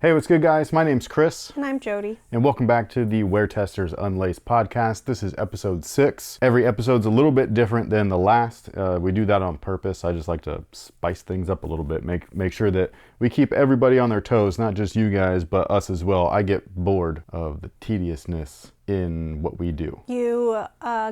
Hey, what's good, guys? My name's Chris. And I'm Jodi. And welcome back to the WearTesters Unlaced podcast. This is episode 6. Every episode's a little bit different than the last. We do that on purpose. I just like to spice things up a little bit, make sure that we keep everybody on their toes, not just you guys, but us as well. I get bored of the tediousness in what we do. You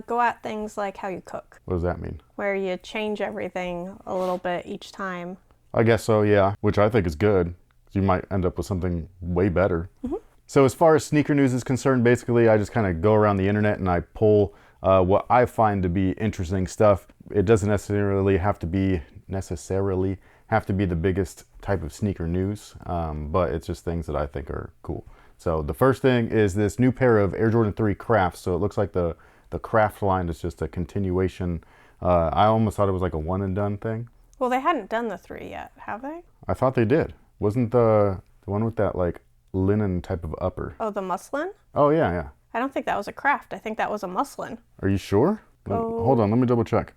go at things like how you cook. What does that mean? Where you change everything a little bit each time. I guess so, yeah, which I think is good. You might end up with something way better. Mm-hmm. So as far as sneaker news is concerned, basically I just kind of go around the internet and I pull what I find to be interesting stuff. It doesn't necessarily have to be the biggest type of sneaker news, but it's just things that I think are cool. So the first thing is this new pair of Air Jordan 3 Crafts. So it looks like the Craft line is just a continuation. I almost thought it was like a one and done thing. Well, they hadn't done the 3 yet, have they? I thought they did. Wasn't the one with that like linen type of upper? Oh, the muslin? Oh, yeah. I don't think that was a craft. I think that was a muslin. Are you sure? Hold on, let me double check.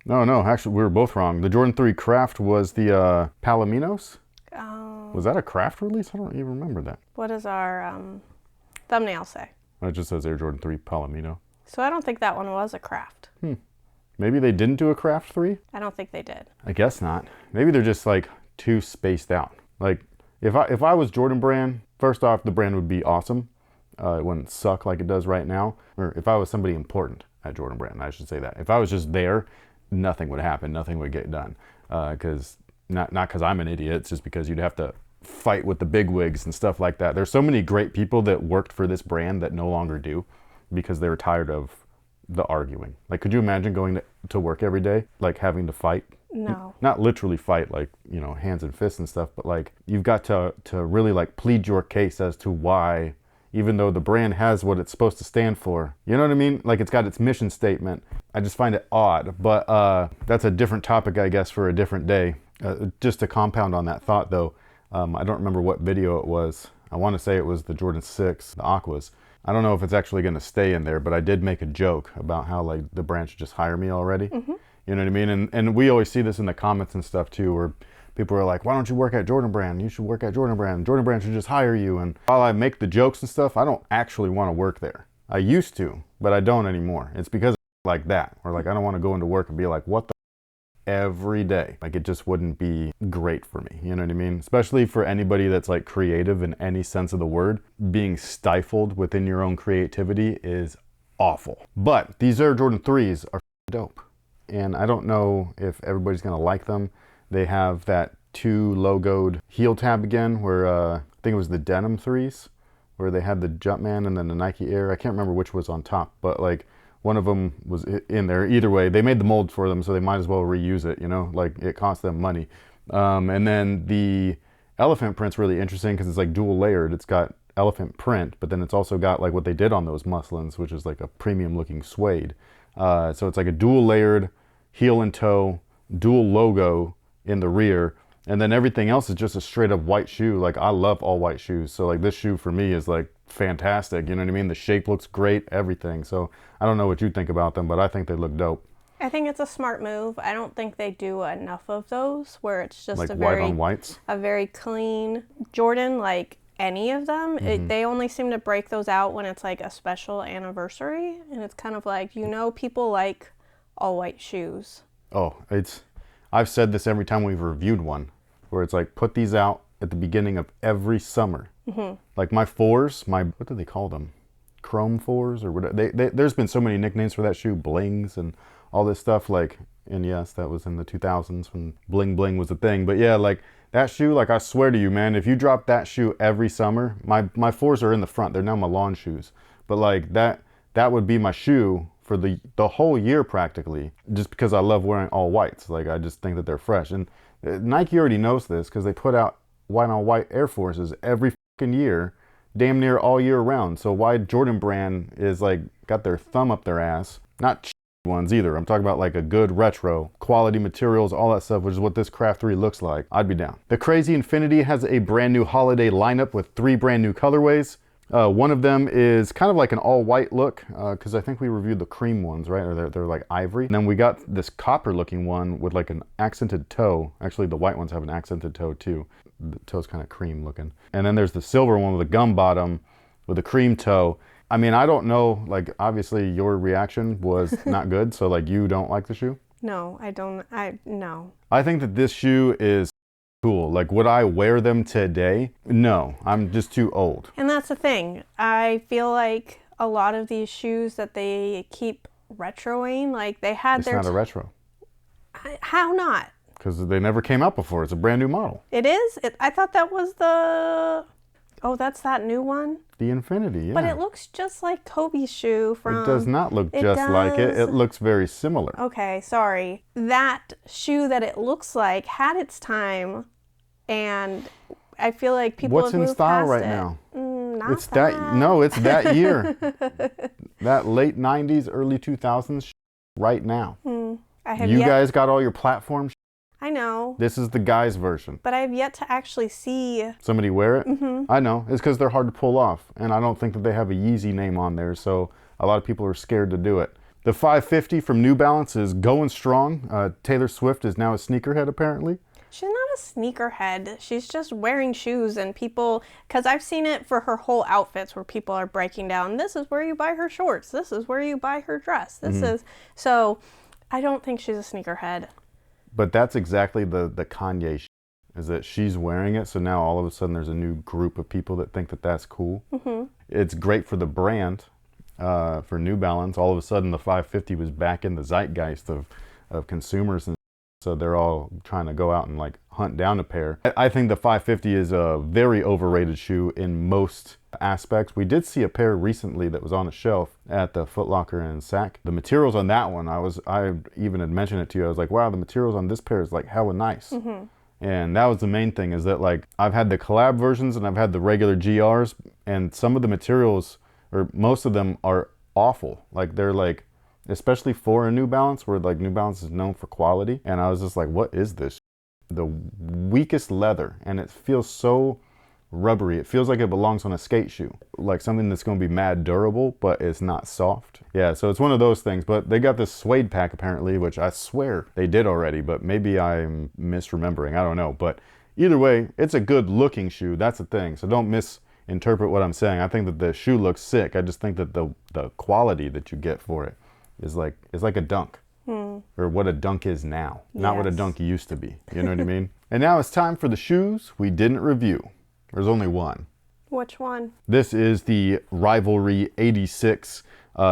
No, actually we were both wrong. The Jordan 3 Craft was the Palominos? Oh. Was that a craft release? I don't even remember that. What does our thumbnail say? It just says Air Jordan 3 Palomino. So I don't think that one was a craft. Maybe they didn't do a Craft 3? I don't think they did. I guess not. Maybe they're just like too spaced out. Like if I was Jordan Brand, first off, the brand would be awesome. It wouldn't suck like it does right now. Or if I was somebody important at Jordan Brand, I should say that. If I was just there, nothing would happen. Nothing would get done. Because not because I'm an idiot. It's just because you'd have to fight with the big wigs and stuff like that. There's so many great people that worked for this brand that no longer do because they were tired of the arguing. Like, could you imagine going to work every day, like having to fight? No. Not literally fight, like, you know, hands and fists and stuff, but like you've got to really like plead your case as to why, even though the brand has what it's supposed to stand for, you know what I mean? Like it's got its mission statement. I just find it odd, but that's a different topic, I guess, for a different day. Just to compound on that thought though, I don't remember what video it was. I want to say it was the Jordan 6, the Aquas. I don't know if it's actually going to stay in there, but I did make a joke about how like the brand should just hire me already. Mm-hmm. You know what I mean? And we always see this in the comments and stuff too, where people are like, why don't you work at Jordan Brand? You should work at Jordan Brand. Jordan Brand should just hire you. And while I make the jokes and stuff, I don't actually want to work there. I used to, but I don't anymore. It's because of like that, or like I don't want to go into work and be like, what the every day. Like it just wouldn't be great for me, you know what I mean? Especially for anybody that's like creative in any sense of the word. Being stifled within your own creativity is awful. But these Air Jordan 3s are dope. And I don't know if everybody's gonna like them. They have that 2 logoed heel tab again, where I think it was the denim 3s, where they had the Jumpman and then the Nike Air. I can't remember which was on top, but like one of them was in there. Either way, they made the mold for them, so they might as well reuse it, you know, like it cost them money. And then the elephant print's really interesting because it's like dual layered. It's got elephant print, but then it's also got like what they did on those muslins, which is like a premium looking suede. So it's like a dual layered heel and toe, dual logo in the rear. And then everything else is just a straight up white shoe. Like I love all white shoes. So like this shoe for me is like fantastic. You know what I mean? The shape looks great, everything. So I don't know what you think about them, but I think they look dope. I think it's a smart move. I don't think they do enough of those where it's just like a white on whites. A very clean Jordan, like any of them. Mm-hmm. They only seem to break those out when it's like a special anniversary. And it's kind of like, you know, people like all white shoes. Oh, I've said this every time we've reviewed one, where it's like, put these out at the beginning of every summer. Mm-hmm. Like my 4s, what do they call them? Chrome 4s or whatever. There's been so many nicknames for that shoe, blings and all this stuff. Like, and yes, that was in the 2000s when bling bling was a thing. But yeah, like that shoe, like I swear to you, man, if you drop that shoe every summer, my 4s are in the front. They're now my lawn shoes. But like that would be my shoe for the whole year practically, just because I love wearing all whites. Like I just think that they're fresh. And Nike already knows this because they put out white on white Air Forces every fucking year, damn near all year round. So why Jordan Brand is like got their thumb up their ass, not ones either. I'm talking about like a good retro, quality materials, all that stuff, which is what this Craft 3 looks like. I'd be down. The Crazy Infinity has a brand new holiday lineup with 3 brand new colorways. One of them is kind of like an all-white look, because I think we reviewed the cream ones, right? Or they're like ivory. And then we got this copper-looking one with like an accented toe. Actually, the white ones have an accented toe too. The toe's kind of cream looking. And then there's the silver one with a gum bottom with a cream toe. I mean, I don't know, like, obviously your reaction was not good, so like you don't like the shoe? No, I don't. No. I think that this shoe is cool. Like, would I wear them today? No, I'm just too old. And that's the thing. I feel like a lot of these shoes that they keep retroing, like they had It's not a retro. How not? Because they never came out before. It's a brand new model. It is? I thought that was the... Oh, that's that new one? The Infinity, yeah. But it looks just like Kobe's shoe from... It does not look just like it. It looks very similar. Okay, sorry. That shoe that it looks like had its time, and I feel like people What's have in moved style past right it. now? Not It's that. No, it's that year. That late 90s, early 2000s right now. You guys got all your platform. I know. This is the guys version. But I've yet to actually see... Somebody wear it? I know. It's because they're hard to pull off. And I don't think that they have a Yeezy name on there. So a lot of people are scared to do it. The 550 from New Balance is going strong. Taylor Swift is now a sneakerhead, apparently. She's not a sneakerhead. She's just wearing shoes, and people... Because I've seen it for her whole outfits where people are breaking down, this is where you buy her shorts. This is where you buy her dress. This is... So I don't think she's a sneakerhead. But that's exactly the Kanye is that she's wearing it. So now all of a sudden there's a new group of people that think that that's cool. It's great for the brand, for New Balance. All of a sudden the 550 was back in the zeitgeist of consumers. And so they're all trying to go out and like hunt down a pair. I think the 550 is a very overrated shoe in most aspects. We did see a pair recently that was on a shelf at the Foot Locker in Sac. The materials on that one, I even had mentioned it to you. I was like, wow, the materials on this pair is like hella nice. And that was the main thing, is that like I've had the collab versions and I've had the regular GRs, and some of the materials, or most of them, are awful. Like they're like, especially for a New Balance, where like New Balance is known for quality. And I was just like, what is this? The weakest leather, and it feels so rubbery. It feels like it belongs on a skate shoe, like something that's going to be mad durable, but it's not soft. Yeah, so it's one of those things. But they got this suede pack apparently, which I swear they did already, but maybe I'm misremembering. I don't know. But either way, it's a good looking shoe. That's the thing. So don't misinterpret what I'm saying. I think that the shoe looks sick. I just think that the quality that you get for it is like a dunk. Or what a dunk is now, not what a dunk used to be. You know what I mean? And now it's time for the shoes we didn't review. There's only one. Which one? This is the Rivalry 86.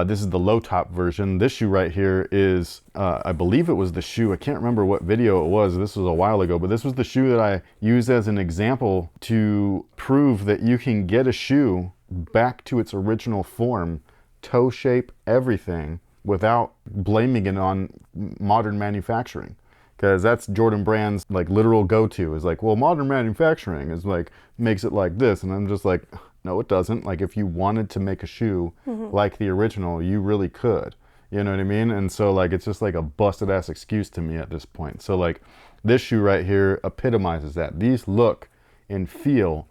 This is the low top version. This shoe right here is, I believe it was the shoe. I can't remember what video it was. This was a while ago, but this was the shoe that I used as an example to prove that you can get a shoe back to its original form, toe shape, everything, without blaming it on modern manufacturing. Because that's Jordan Brand's like literal go-to, is like, well, modern manufacturing is like, makes it like this. And I'm just like, no, it doesn't. Like if you wanted to make a shoe like the original, you really could. You know what I mean? And so like, it's just like a busted ass excuse to me at this point. So like this shoe right here epitomizes that. These look and feel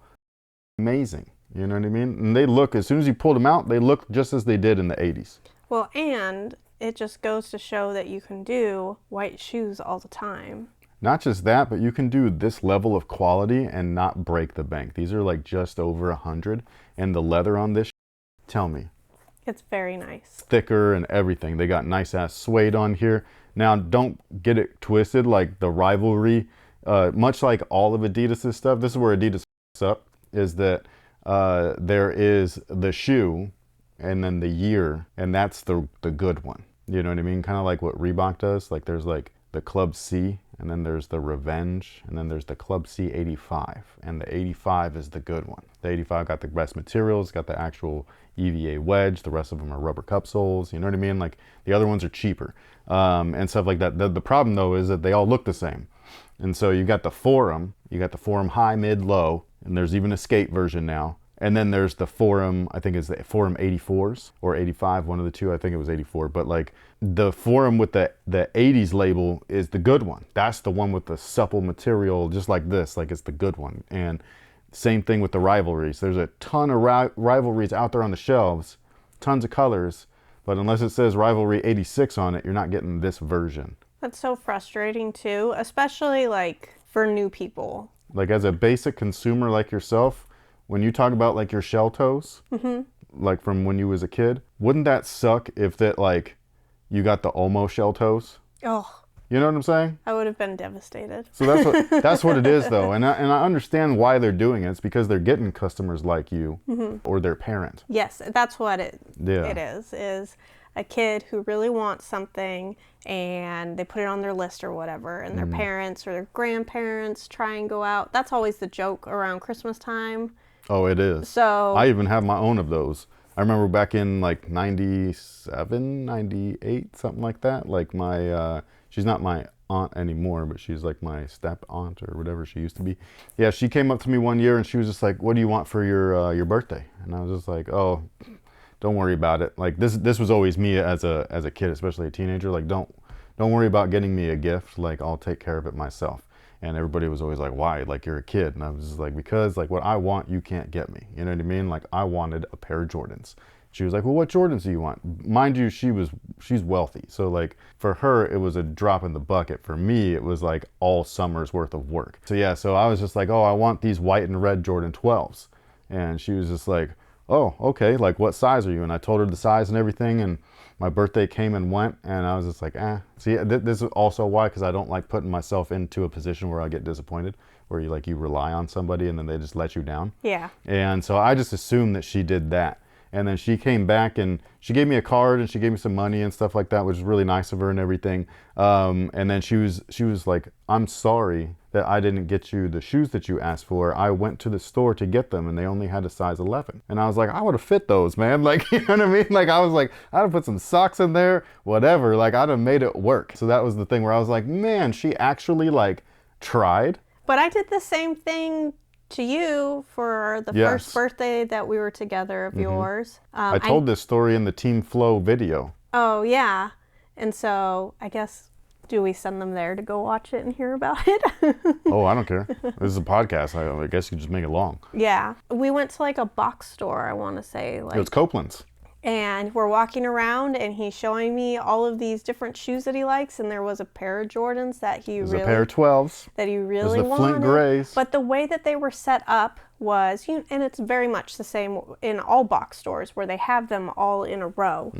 amazing. You know what I mean? And they look, as soon as you pulled them out, they look just as they did in the 80s. Well, and it just goes to show that you can do white shoes all the time. Not just that, but you can do this level of quality and not break the bank. These are like just over 100, and the leather on this, tell me. It's very nice. Thicker and everything. They got nice ass suede on here. Now, don't get it twisted, like the Rivalry, much like all of Adidas's stuff. This is where Adidas up, is that there is the shoe and then the year, and that's the good one. You know what I mean? Kind of like what Reebok does. Like there's like the Club C, and then there's the Revenge, and then there's the Club C 85, and the 85 is the good one. The 85 got the best materials, got the actual EVA wedge. The rest of them are rubber cup soles. You know what I mean? Like the other ones are cheaper and stuff like that. The problem though is that they all look the same. And so you got the Forum, high, mid, low, and there's even a skate version now. And then there's the Forum, I think it's the Forum 84s or 85, one of the two. I think it was 84. But like the Forum with the 80s label is the good one. That's the one with the supple material, just like this. Like it's the good one. And Same thing with the rivalries. There's a ton of rivalries out there on the shelves, tons of colors, but unless it says Rivalry 86 on it, you're not getting this version. That's so frustrating too, especially like for new people. Like as a basic consumer like yourself, when you talk about like your shell toes, like from when you was a kid, wouldn't that suck if that like you got the almost shell toes? Oh, You know what I'm saying? I would have been devastated. So that's what it is though, and I understand why they're doing it. It's because they're getting customers like you or their parent. Yes, that's what it Yeah. is a kid who really wants something and they put it on their list or whatever, and their parents or their grandparents try and go out. That's always the joke around Christmas time. Oh, it is. So I even have my own of those. I remember back in like 97, 98, something like that. Like my, she's not my aunt anymore, but she's like my step aunt or whatever she used to be. Yeah, she came up to me one year and she was just like, "What do you want for your birthday?" And I was just like, "Oh, don't worry about it." Like this was always me as a kid, especially a teenager. Like don't worry about getting me a gift. Like I'll take care of it myself. And everybody was always like, "Why? Like you're a kid." And I was just like, "Because like what I want, you can't get me." You know what I mean? Like I wanted a pair of Jordans. She was like, "Well, what Jordans do you want?" Mind you, she's wealthy. So like for her, it was a drop in the bucket. For me, it was like all summer's worth of work. So yeah, so I was just like, "Oh, I want these white and red Jordan 12s." And she was just like, "Oh, okay, like what size are you?" And I told her the size and everything, and my birthday came and went, and I was just like, See, this is also why, because I don't like putting myself into a position where I get disappointed, where you rely on somebody and then they just let you down. Yeah. And so I just assumed that she did that. And then she came back and she gave me a card and she gave me some money and stuff like that, which was really nice of her and everything. And then she was like, "I'm sorry that I didn't get you the shoes that you asked for. I went to the store to get them and they only had a size 11. And I was like, "I would have fit those, man." Like, you know what I mean? Like I was like, I'd have put some socks in there, whatever. Like I'd have made it work. So that was the thing where I was like, man, she actually like tried. But I did the same thing to you for the first birthday that we were together of yours. I told this story in the Team Flow video. Oh, yeah. And so I guess, do we send them there to go watch it and hear about it? Oh, I don't care. This is a podcast. I guess you just make it long. Yeah. We went to like a box store, I want to say. It was Copeland's. And we're walking around and he's showing me all of these different shoes that he likes, and there was a pair of Jordans that he a pair of 12s. That he really the wanted. Flint Grays. But the way that they were set up was, and it's very much the same in all box stores where they have them all in a row.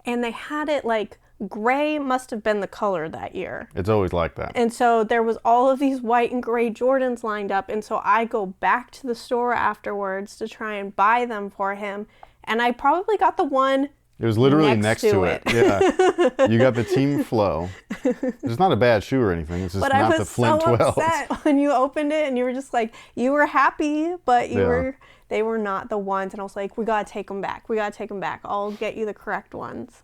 And they had it like gray must have been the color that year. It's always like that. And so there was all of these white and gray Jordans lined up, and so I go back to the store afterwards to try and buy them for him. And I probably got the one. It was literally next to it. Yeah. You got the Team Flow. It's not a bad shoe or anything. It's just not the Flint 12s. But I was so upset when you opened it and you were just like, you were happy, but they were not the ones. And I was like, we got to take them back. We got to take them back. I'll get you the correct ones.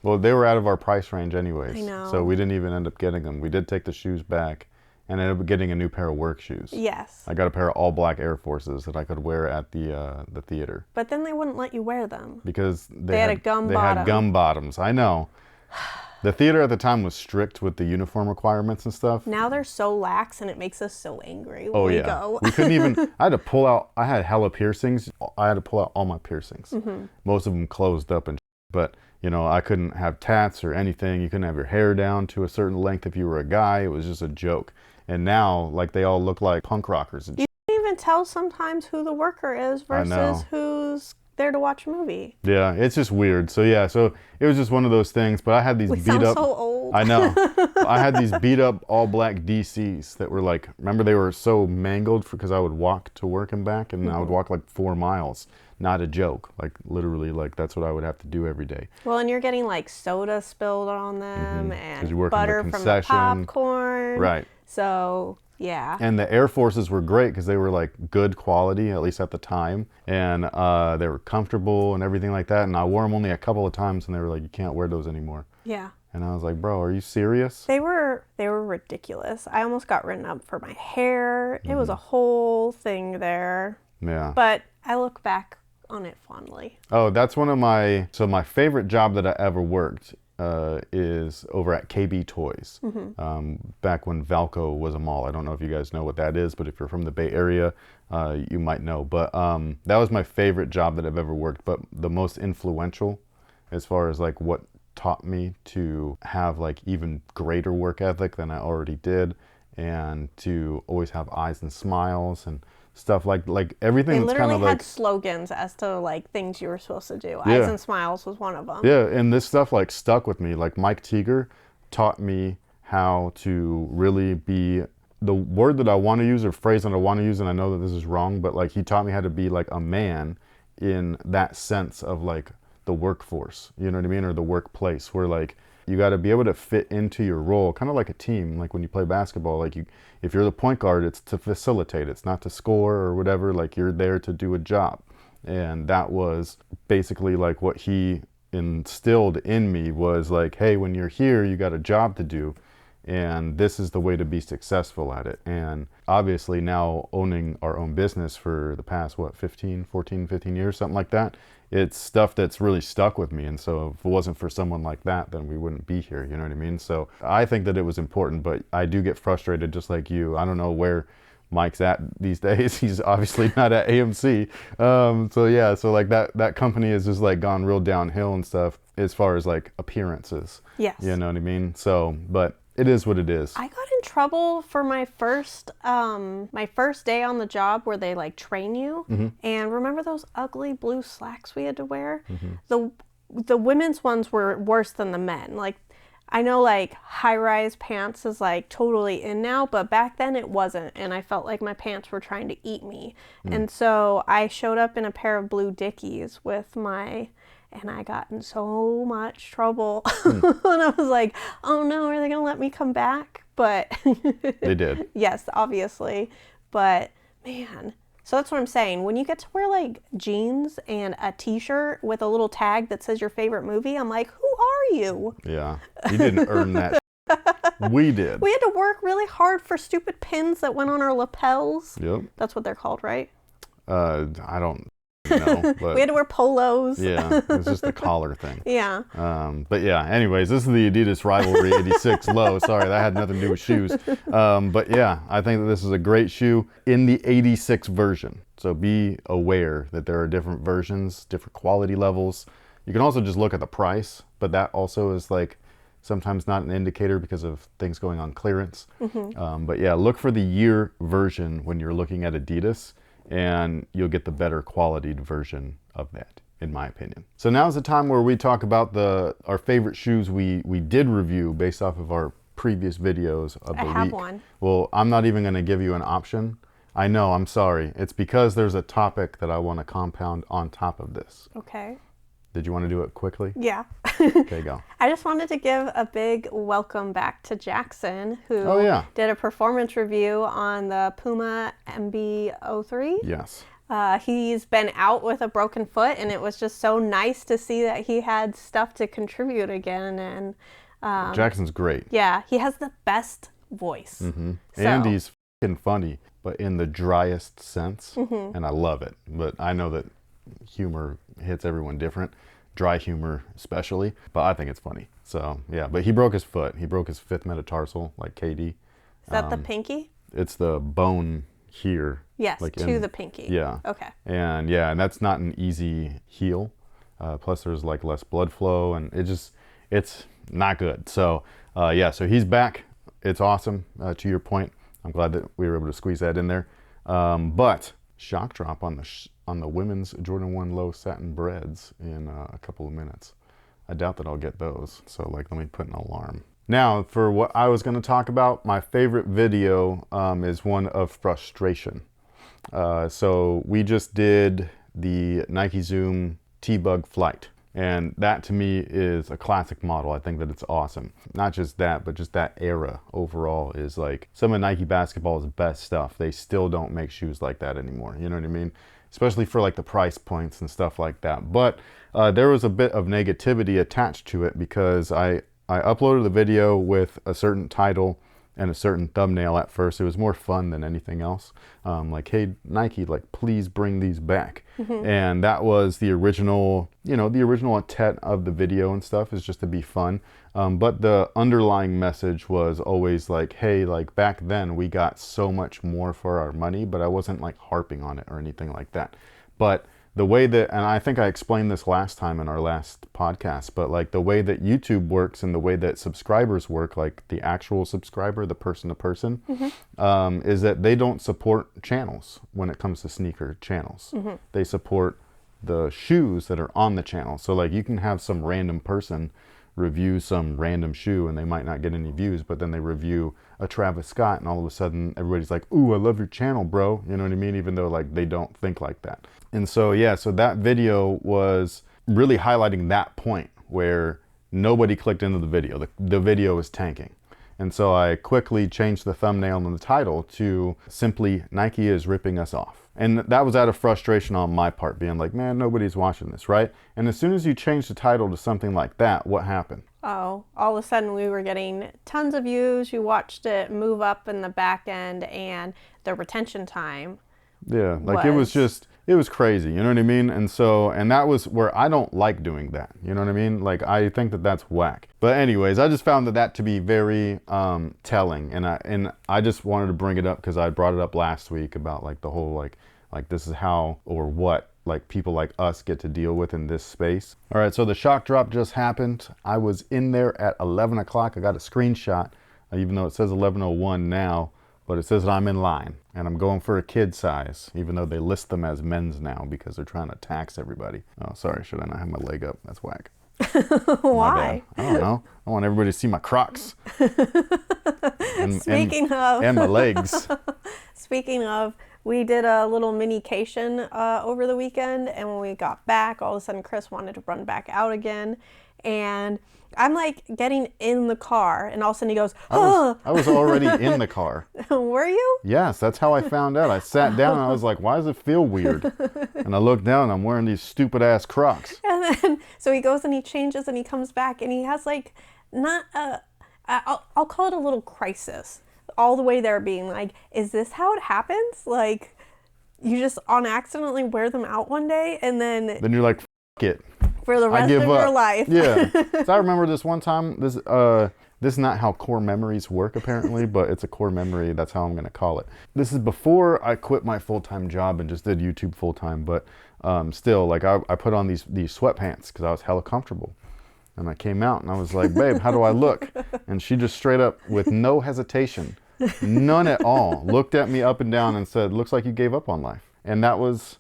Well, they were out of our price range anyways. I know. So we didn't even end up getting them. We did take the shoes back and ended up getting a new pair of work shoes. Yes. I got a pair of all black Air Forces that I could wear at the theater. But then they wouldn't let you wear them. Because they had a gum bottom. They had gum bottoms. I know. The theater at the time was strict with the uniform requirements and stuff. Now they're so lax and it makes us so angry when we go. We couldn't even, I had to pull out, I had hella piercings. I had to pull out all my piercings. Most of them closed up and but you know, I couldn't have tats or anything. You couldn't have your hair down to a certain length if you were a guy. It was just a joke. And now, like, they all look like punk rockers. And you can even tell sometimes who the worker is versus who's there to watch a movie. Yeah, it's just weird. So yeah, so it was just one of those things. But I had these beat up. So old. I know. I had these beat up all black DCs that were like, remember they were so mangled because I would walk to work and back, and I would walk like 4 miles. Not a joke. Like literally, like that's what I would have to do every day. Well, and you're getting like soda spilled on them and you work butter in the from the popcorn. Right. So yeah. And the Air Forces were great because they were like good quality, at least at the time. And they were comfortable and everything like that. And I wore them only a couple of times and they were like, you can't wear those anymore. Yeah. And I was like, bro, are you serious? They were ridiculous. I almost got written up for my hair. It was a whole thing there. Yeah. But I look back on it fondly. Oh, that's one of my favorite job that I ever worked is over at KB Toys. Back when Valco was a mall. I don't know if you guys know what that is, but if you're from the Bay Area, you might know. But that was my favorite job that I've ever worked, but the most influential as far as like what taught me to have like even greater work ethic than I already did, and to always have eyes and smiles and stuff like everything. They that's kind literally of had like slogans as to like things you were supposed to do. Yeah. Eyes and smiles was one of them. Yeah, and this stuff like stuck with me. Like Mike Teeger taught me how to really be the word that I want to use or phrase that I want to use, and I know that this is wrong, but like he taught me how to be like a man in that sense of like the workforce, you know what I mean, or the workplace, where like you got to be able to fit into your role, kind of like a team. Like when you play basketball, like if you're the point guard, it's to facilitate, it's not to score or whatever. Like you're there to do a job, and that was basically like what he instilled in me was like, hey, when you're here, you got a job to do, and this is the way to be successful at it. And obviously now owning our own business for the past, what, 15 years, something like that, it's stuff that's really stuck with me. And so if it wasn't for someone like that, then we wouldn't be here, you know what I mean? So I think that it was important, but I do get frustrated just like you. I don't know where Mike's at these days. He's obviously not at AMC. So yeah, so like that company has just like gone real downhill and stuff as far as like appearances. Yes. You know what I mean? So, but it is what it is. I got in trouble for my first day on the job where they like train you. And remember those ugly blue slacks we had to wear? The women's ones were worse than the men. Like I know like high-rise pants is like totally in now, but back then it wasn't, and I felt like my pants were trying to eat me. And so I showed up in a pair of blue Dickies and I got in so much trouble. And I was like, oh no, are they gonna let me come back? But They did. Yes, obviously. But man, so that's what I'm saying. When you get to wear like jeans and a t-shirt with a little tag that says your favorite movie, I'm like, who are you? Yeah, you didn't earn that. We did. We had to work really hard for stupid pins that went on our lapels. Yep. That's what they're called, right? I don't know, but We had to wear polos. yeah, it's just the collar thing. Yeah. But yeah, anyways, this is the Adidas Rivalry 86 Low. Sorry, that had nothing to do with shoes. But yeah, I think that this is a great shoe in the 86 version. So be aware that there are different versions, different quality levels. You can also just look at the price, but that also is like sometimes not an indicator because of things going on clearance. But yeah, look for the year version when you're looking at Adidas, and you'll get the better quality version of that, in my opinion. So now's the time where we talk about our favorite shoes we did review based off of our previous videos of the week. I have one. Well, I'm not even going to give you an option. I know, I'm sorry. It's because there's a topic that I want to compound on top of this. Okay. Did you want to do it quickly? Yeah. Okay, go. I just wanted to give a big welcome back to Jackson, who did a performance review on the Puma MB03. Yes. He's been out with a broken foot, and it was just so nice to see that he had stuff to contribute again. And Jackson's great. Yeah, he has the best voice. And he's f***ing funny, but in the driest sense, and I love it. But I know that humor hits everyone different, dry humor especially, but I think it's funny. So yeah, but he broke his foot. He broke his 5th metatarsal, like Katie. Is that the pinky? It's the bone here. Yes, like to the pinky. Yeah. Okay. And yeah, and that's not an easy heal. Plus there's like less blood flow, and it's not good. So yeah, so he's back. It's awesome. To your point, I'm glad that we were able to squeeze that in there. But shock drop on the women's Jordan 1 Low Satin Breds in a couple of minutes. I doubt that I'll get those. So like, let me put an alarm. Now for what I was going to talk about, my favorite video is one of frustration. So we just did the Nike Zoom T-Bug Flight. And that to me is a classic model. I think that it's awesome. Not just that, but just that era overall is like some of Nike basketball's best stuff. They still don't make shoes like that anymore. You know what I mean? Especially for like the price points and stuff like that. But there was a bit of negativity attached to it because I uploaded the video with a certain title, and a certain thumbnail at first. It was more fun than anything else. Like, hey, Nike, like, please bring these back. And that was the original, you know, the original intent of the video and stuff, is just to be fun. But the underlying message was always like, hey, like, back then we got so much more for our money, but I wasn't like harping on it or anything like that. But the way that, and I think I explained this last time in our last podcast, but like the way that YouTube works and the way that subscribers work, like the actual subscriber, the person to person, is that they don't support channels when it comes to sneaker channels. They support the shoes that are on the channel. So like you can have some random person review some random shoe and they might not get any views, but then they review a Travis Scott and all of a sudden everybody's like, ooh, I love your channel, bro. You know what I mean? Even though like they don't think like that. And so, yeah, so that video was really highlighting that point where nobody clicked into the video. The video was tanking. And so I quickly changed the thumbnail and the title to simply, Nike is ripping us off. And that was out of frustration on my part, being like, man, nobody's watching this, right? And as soon as you change the title to something like that, what happened? Oh, all of a sudden we were getting tons of views. You watched it move up in the back end, and the retention time. Yeah, like it was crazy, you know what I mean? And so, and that was where I don't like doing that, you know what I mean? Like, I think that that's whack. But anyways, I just found that to be very telling, and I just wanted to bring it up because I brought it up last week about like the whole like this is how or what like people like us get to deal with in this space. All right, so the shock drop just happened. I was in there at 11 o'clock. I got a screenshot, even though it says 11:01 now. But it says that I'm in line and I'm going for a kid size, even though they list them as men's now because they're trying to tax everybody. Oh, sorry, should I not have my leg up? That's whack. Why? I don't know. I want everybody to see my Crocs. and my legs. Speaking of, we did a little mini-cation over the weekend, and when we got back, all of a sudden Chris wanted to run back out again, and I'm like getting in the car, and all of a sudden he goes, oh. I was already in the car. Were you? Yes, that's how I found out. I sat down and I was like, why does it feel weird? And I looked down and I'm wearing these stupid ass Crocs. And then, so he goes and he changes and he comes back and he has like, not a, I'll call it a little crisis. All the way there being like, is this how it happens? Like, you just on accidentally wear them out one day and then you're like, F it. For the rest of your life. Yeah. So I remember this one time, this is not how core memories work apparently, but it's a core memory. That's how I'm going to call it. This is before I quit my full-time job and just did YouTube full-time, but still, like I put on these sweatpants because I was hella comfortable. And I came out and I was like, babe, how do I look? And she just straight up, with no hesitation, none at all, looked at me up and down and said, looks like you gave up on life. And that was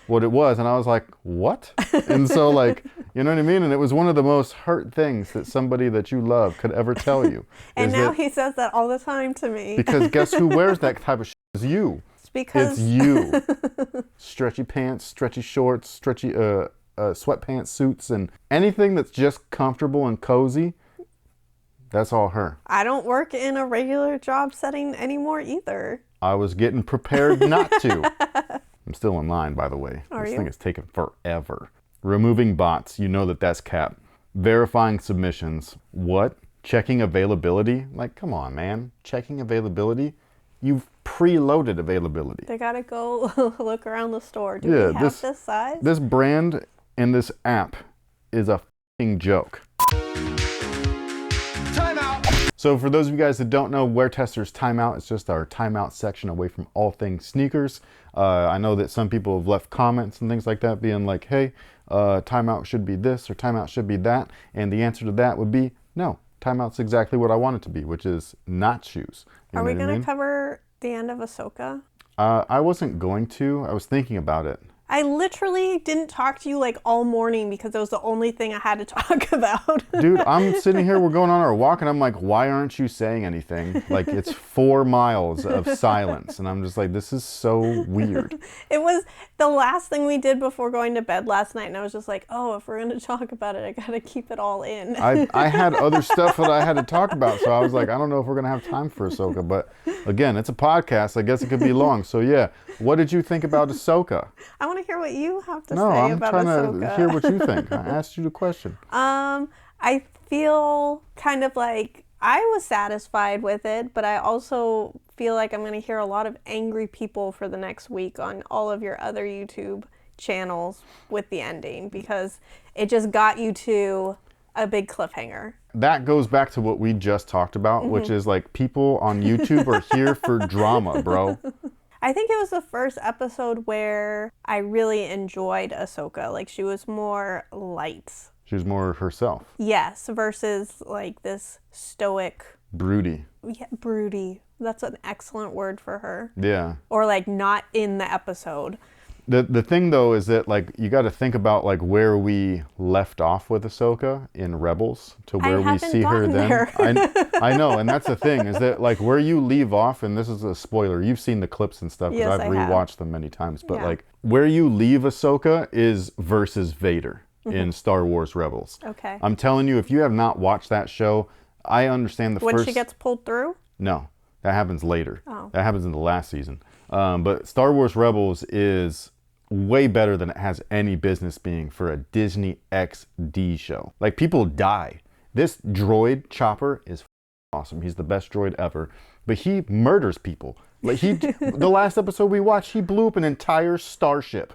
what it was. And I was like, what? And so like, you know what I mean? And it was one of the most hurt things that somebody that you love could ever tell you. And now he says that all the time to me. Because guess who wears that type of shit? It's you. It's you. Stretchy pants, stretchy shorts, stretchy sweatpants, suits, and anything that's just comfortable and cozy. That's all her. I don't work in a regular job setting anymore either. I was getting prepared not to. I'm still in line, by the way. This thing is taking forever. Removing bots, you know that's cap. Verifying submissions. What? Checking availability? Like, come on, man. Checking availability? You've preloaded availability. They gotta go look around the store. Do we have this size? This brand and this app is a f***ing joke. Timeout! So for those of you guys that don't know, WearTesters Timeout is just our timeout section away from all things sneakers. I know that some people have left comments and things like that being like, hey, timeout should be this or timeout should be that. And the answer to that would be no. Timeout's exactly what I want it to be, which is not shoes. Are we going to cover the end of Ahsoka? I wasn't going to. I was thinking about it. I literally didn't talk to you like all morning because it was the only thing I had to talk about. Dude, I'm sitting here, we're going on our walk, and I'm like, why aren't you saying anything? Like, it's 4 miles of silence. And I'm just like, this is so weird. It was the last thing we did before going to bed last night. And I was just like, oh, if we're going to talk about it, I got to keep it all in. I had other stuff that I had to talk about. So I was like, I don't know if we're going to have time for Ahsoka. But again, it's a podcast. I guess it could be long. So yeah, what did you think about Ahsoka? I want to hear what you have to say about Ahsoka. No, I'm trying to hear what you think. I asked you the question. I feel kind of like I was satisfied with it, but I also feel like I'm going to hear a lot of angry people for the next week on all of your other YouTube channels with the ending, because it just got you to a big cliffhanger. That goes back to what we just talked about, which is like people on YouTube are here for drama, bro. I think it was the first episode where I really enjoyed Ahsoka. Like, she was more light. She was more herself. Yes, versus like this stoic. Broody. Yeah, broody. That's an excellent word for her. Yeah. Or like not in the episode. The thing though is that like you got to think about like where we left off with Ahsoka in Rebels to where we see her then. I know, and that's the thing is that like where you leave off, and this is a spoiler. You've seen the clips and stuff because Yes, I've I have. rewatched them many times. But like where you leave Ahsoka is versus Vader in Star Wars Rebels. Okay. I'm telling you, if you have not watched that show, I understand the When first. she gets pulled through? No, that happens later. Oh. That happens in the last season. But Star Wars Rebels is way better than it has any business being for a Disney XD show. Like, people die. This droid Chopper is awesome. He's the best droid ever, but he murders people. Like the last episode we watched, he blew up an entire starship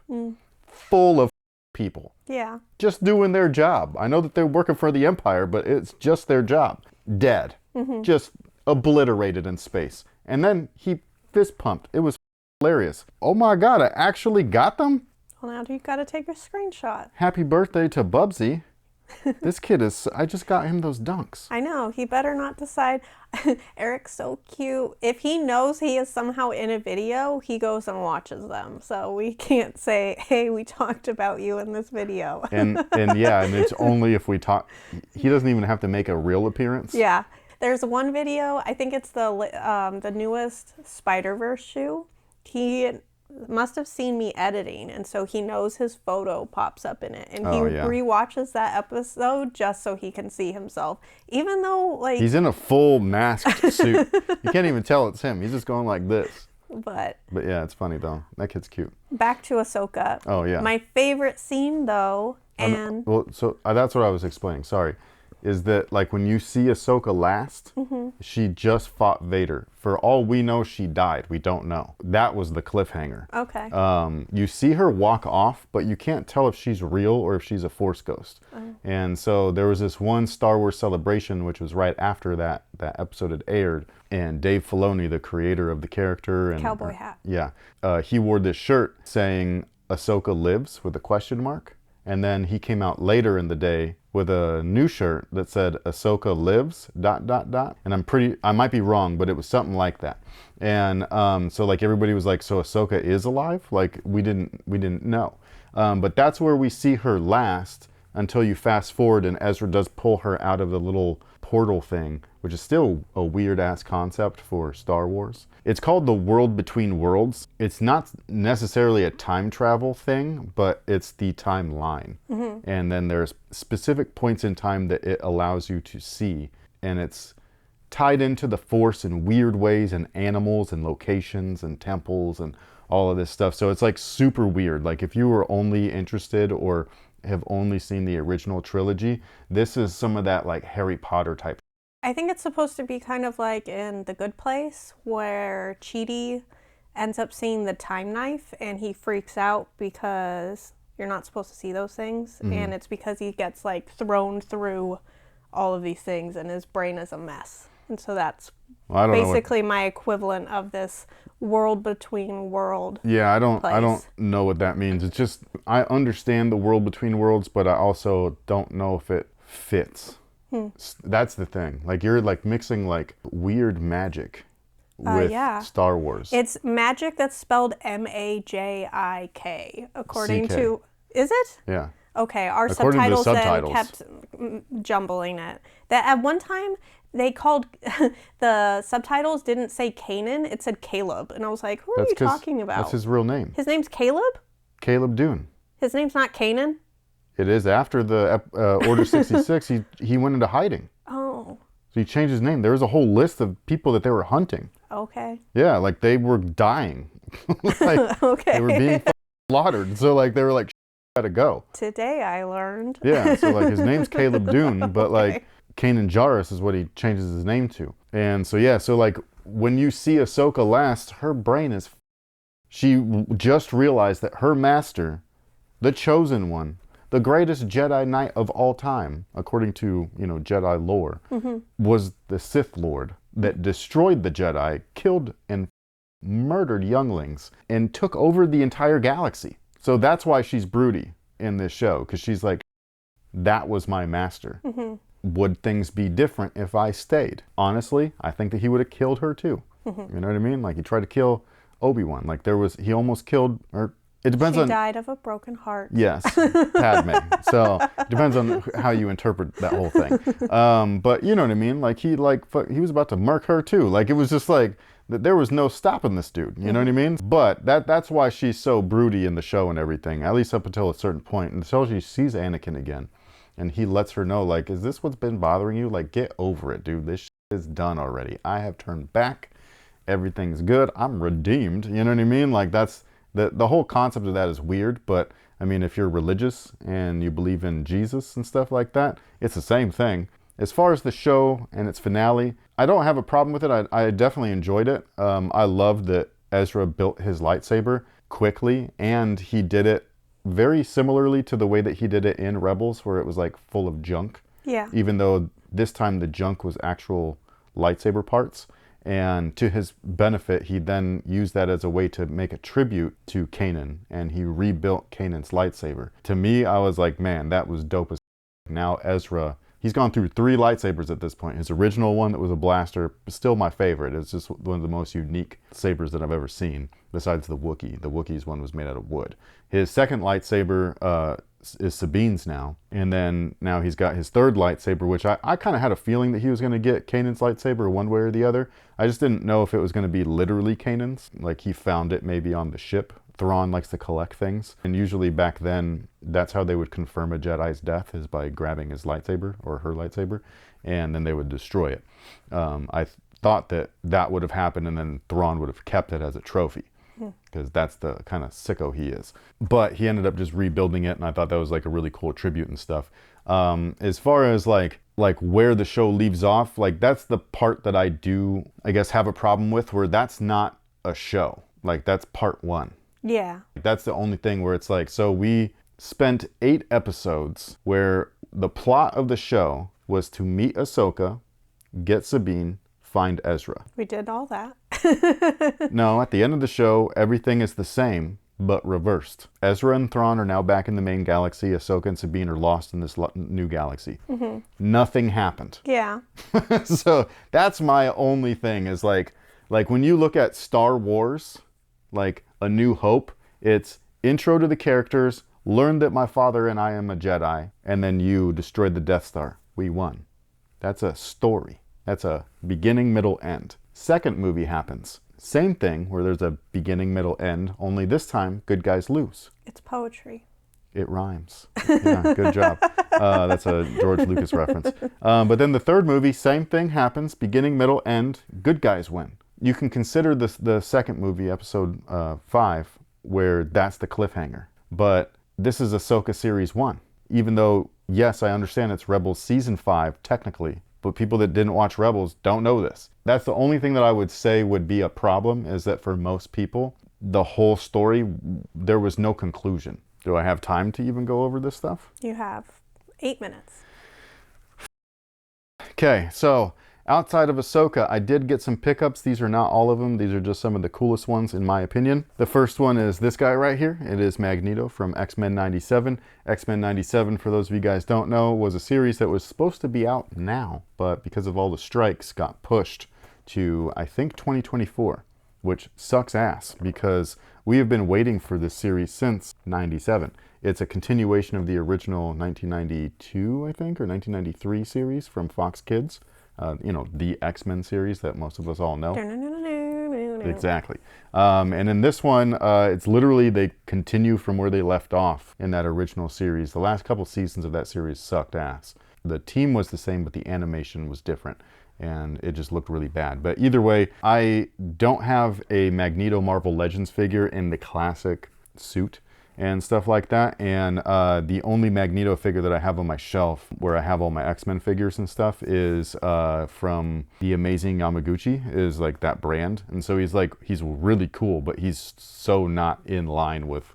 full of people. Yeah. Just doing their job. I know that they're working for the Empire, but it's just their job. Dead. Just obliterated in space. And then he fist pumped. It was hilarious. Oh my God, I actually got them? Well, now you got to take a screenshot. Happy birthday to Bubsy. This kid is, I just got him those dunks. I know. He better not decide. Eric's so cute. If he knows he is somehow in a video, he goes and watches them. So we can't say, hey, we talked about you in this video. And yeah, and it's only if we talk. He doesn't even have to make a real appearance. Yeah. There's one video, I think it's the newest Spider-Verse shoe. He must have seen me editing, and so he knows his photo pops up in it, and he rewatches that episode just so he can see himself, even though like he's in a full masked suit. You can't even tell it's him. He's just going like this. But yeah, it's funny though. That kid's cute. Back to Ahsoka. Oh yeah. My favorite scene though, and well, so that's what I was explaining. Sorry. Is that like when you see Ahsoka last, she just fought Vader. For all we know, she died. We don't know. That was the cliffhanger. Okay. You see her walk off, but you can't tell if she's real or if she's a Force ghost. And so there was this one Star Wars Celebration, which was right after that episode had aired. And Dave Filoni, the creator of the character, and Cowboy hat. Yeah, he wore this shirt saying "Ahsoka lives" with a question mark. And then he came out later in the day with a new shirt that said "Ahsoka lives ... And I might be wrong, but it was something like that. And so like everybody was like, so Ahsoka is alive? Like we didn't know. But that's where we see her last until you fast forward and Ezra does pull her out of the little portal thing, which is still a weird ass concept for Star Wars. It's called the World Between Worlds. It's not necessarily a time travel thing, but it's the timeline. And then there's specific points in time that it allows you to see. And it's tied into the Force in weird ways, and animals and locations and temples and all of this stuff. So it's like super weird. Like if you were only interested or have only seen the original trilogy, this is some of that like Harry Potter type. I think it's supposed to be kind of like in The Good Place, where Chidi ends up seeing the time knife and he freaks out because you're not supposed to see those things. And it's because he gets like thrown through all of these things and his brain is a mess. And so that's basically my equivalent of this world between world. Yeah, I don't know what that means. It's just, I understand the world between worlds, but I also don't know if it fits. That's the thing. Like you're like mixing like weird magic with Star Wars. It's magic that's spelled Majik, according CK. to, is it? Yeah. Okay, our According to the subtitles then subtitles. kept jumbling it. That at one time they called the subtitles didn't say Kanan, it said Caleb, and I was like, who are you talking about? That's his real name. His name's Caleb? Caleb Dune. His name's not Kanan? It is after the Order 66. He went into hiding. Oh. So he changed his name. There was a whole list of people that they were hunting. Okay. Yeah, like they were dying. Like, okay. They were being slaughtered. So like they were like, gotta go. Today I learned. Yeah, so like his name's Caleb Dune, but like Kanan Jarrus is what he changes his name to. And so, yeah, so like when you see Ahsoka last, her brain is... She just realized that her master, the Chosen One, the greatest Jedi Knight of all time, according to, you know, Jedi lore, was the Sith Lord that destroyed the Jedi, killed and murdered younglings, and took over the entire galaxy. So that's why she's broody in this show, because she's like, that was my master. Would things be different if I stayed? Honestly, I think that he would have killed her too. You know what I mean? Like, he tried to kill Obi-Wan. Like, he almost killed, or it depends on... She died of a broken heart. Yes, Padme. So it depends on how you interpret that whole thing. But you know what I mean? Like, he was about to murk her too. Like, it was just like, there was no stopping this dude. You know what I mean? But that's why she's so broody in the show and everything, at least up until a certain point, until she sees Anakin again. And he lets her know, like, is this what's been bothering you? Like, get over it, dude. This shit is done already. I have turned back. Everything's good. I'm redeemed. You know what I mean? Like, that's... The whole concept of that is weird, but I mean, if you're religious and you believe in Jesus and stuff like that, it's the same thing. As far as the show and its finale, I don't have a problem with it. I definitely enjoyed it. I loved that Ezra built his lightsaber quickly, and he did it very similarly to the way that he did it in Rebels, where it was like full of junk. Yeah. Even though this time the junk was actual lightsaber parts. And to his benefit, he then used that as a way to make a tribute to Kanan, and he rebuilt Kanan's lightsaber. To me, I was like, man, that was dope as now Ezra, he's gone through 3 lightsabers at this point. His original one that was a blaster, still my favorite. It's just one of the most unique sabers that I've ever seen, besides the Wookiee. The Wookiee's one was made out of wood. His second lightsaber is Sabine's now. And then now he's got his third lightsaber, which I kind of had a feeling that he was going to get Kanan's lightsaber one way or the other. I just didn't know if it was going to be literally Kanan's, like he found it maybe on the ship. Thrawn likes to collect things, and usually back then, that's how they would confirm a Jedi's death, is by grabbing his lightsaber, or her lightsaber, and then they would destroy it. I thought that would have happened, and then Thrawn would have kept it as a trophy, because that's the kind of sicko he is. But he ended up just rebuilding it, and I thought that was like a really cool tribute and stuff. As far as like where the show leaves off, like that's the part that I do, I guess, have a problem with, where that's not a show. Like, that's part 1. Yeah. That's the only thing where it's like, so we spent 8 episodes where the plot of the show was to meet Ahsoka, get Sabine, find Ezra. We did all that. No, at the end of the show, everything is the same, but reversed. Ezra and Thrawn are now back in the main galaxy. Ahsoka and Sabine are lost in this new galaxy. Nothing happened. Yeah. So that's my only thing, is like when you look at Star Wars, like A New Hope, it's intro to the characters, learn that my father and I am a Jedi, and then you destroyed the Death Star. We won. That's a story. That's a beginning, middle, end. Second movie happens. Same thing, where there's a beginning, middle, end, only this time, good guys lose. It's poetry. It rhymes. Yeah, good job. That's a George Lucas reference. But then the third movie, same thing happens, beginning, middle, end, good guys win. You can consider this the second movie, episode 5, where that's the cliffhanger. But this is Ahsoka Series 1. Even though, yes, I understand it's Rebels Season 5, technically, but people that didn't watch Rebels don't know this. That's the only thing that I would say would be a problem, is that for most people, the whole story, there was no conclusion. Do I have time to even go over this stuff? You have 8 minutes. Okay, so outside of Ahsoka, I did get some pickups. These are not all of them. These are just some of the coolest ones, in my opinion. The first one is this guy right here. It is Magneto from X-Men 97. X-Men 97, for those of you guys don't know, was a series that was supposed to be out now, but because of all the strikes, got pushed to, I think, 2024, which sucks ass, because we have been waiting for this series since 97. It's a continuation of the original 1992, I think, or 1993 series from Fox Kids. You know, the X-Men series that most of us all know. Exactly. And in this one, it's literally, they continue from where they left off in that original series. The last couple seasons of that series sucked ass. The team was the same, but the animation was different, and it just looked really bad. But either way, I don't have a Magneto Marvel Legends figure in the classic suit, and stuff like that. And the only Magneto figure that I have on my shelf, where I have all my X-Men figures and stuff, is from the Amazing Yamaguchi, is like that brand. And so he's really cool, but he's so not in line with